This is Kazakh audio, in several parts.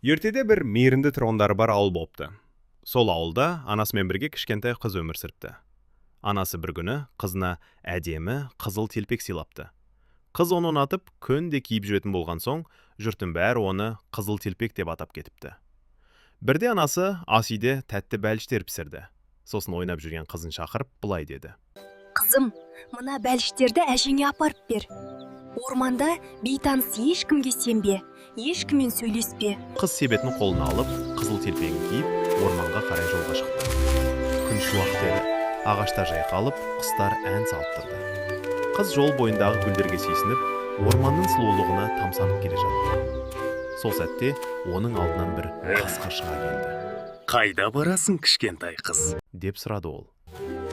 Ертеде бір мейірімді тұрғындары бар ауыл болыпты. Сол ауылда анасымен бірге кішкентай қыз өмір сүріпті. Анасы бір күні қызына әдемі қызыл телпек сыйлапты. Қыз оны ұнатып, күнде киіп жүретін болған соң, жұрттың бәрі оны қызыл телпек деп атап кетіпті. Бірде анасы ас үйде тәтті бәліштер пісірді. Сосын ойнап жүрген қызын шақырып, былай деді: Қызым, мына бәліштерді әжеңе апарып бер. Орманда бейтаныс ешкімге сенбе, ешкіммен сөйлеспе. Қыз себетін қолына алып, қызыл телпегін киіп, орманға қарай жолға шықты. Күн шуақ еді. Ағаштар жайқалып, құстар ән салып тұрды. Қыз жол бойындағы гүлдерге сүйсініп, орманның сұлулығына тамсанып келе жатты. Сол сәтте оның алдынан бір қасқыр шыға келді. Қайда барасың, кішкентай қыз? Деп сұрады ол.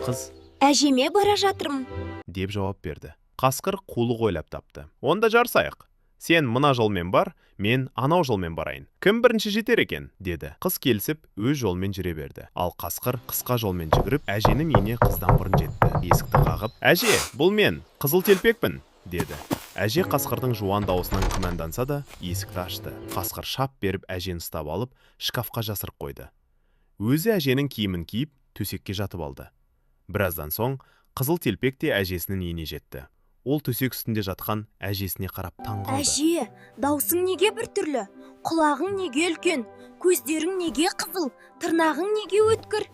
Қыз Әжеме бара жатырмын. деп жауап берді. Қасқыр қулық ойлап тапты. Онда жарысайық. Сен мына жолмен бар, мен анау жолмен барайын. Кім бірінші жетер екен? Деді. Қыз келісіп, өз жолмен жүре берді. Ал қасқыр қысқа жолмен жүгіріп, әженің үйіне қыздан бұрын жетті. Есікті қағып: «Әже, бұл мен, қызыл телпекпін», деді. Әже қасқырдың жуан даусынан күмәнданса да, есікті ашты. Қасқыр шап беріп, әжені ұстап алып, шкафқа жасырып қойды. Өзі әженің киімін киіп, төсекке жатып алды. Біраздан соң қызыл телпек те әжесінің үйіне жетті. Ол төсек үстінде жатқан әжесіне қарап таң қалды. Әже, даусың неге біртүрлі? Құлағың неге үлкен? Көздерің неге қызыл? Тырнағың неге өткір?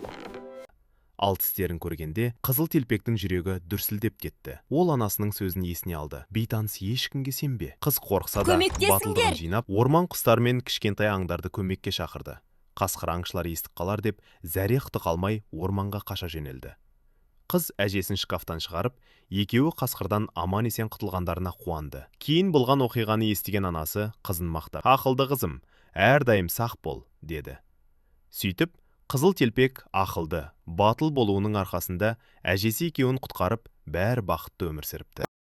Ал тістерін көргенде қызыл телпектің жүрегі дүрсілдеп кетті. Ол анасының сөзін есіне алды. Бейтаныс ешкімге сенбе. Қыз қорықса да, батылдығын жинап, орман құстары мен кішкентай аңдарды көмекке шақырды. Қасқыр аңшылар естіп қалар деп, зәре-құты қалмай орманға қаша жөнелді. Қыз әжесін шкафтан шығарып, екеуі қасқырдан аман-есен құтылғандарына қуанды. Кейін болған оқиғаны естіген анасы қызын мақтап: «Ақылды қызым, әрдайым сақ бол», деді. Сөйтіп, қызыл телпек ақылды, батыл болуының арқасында әжесі екеуін құтқарып, бәрі бақытты өмір сүріпті.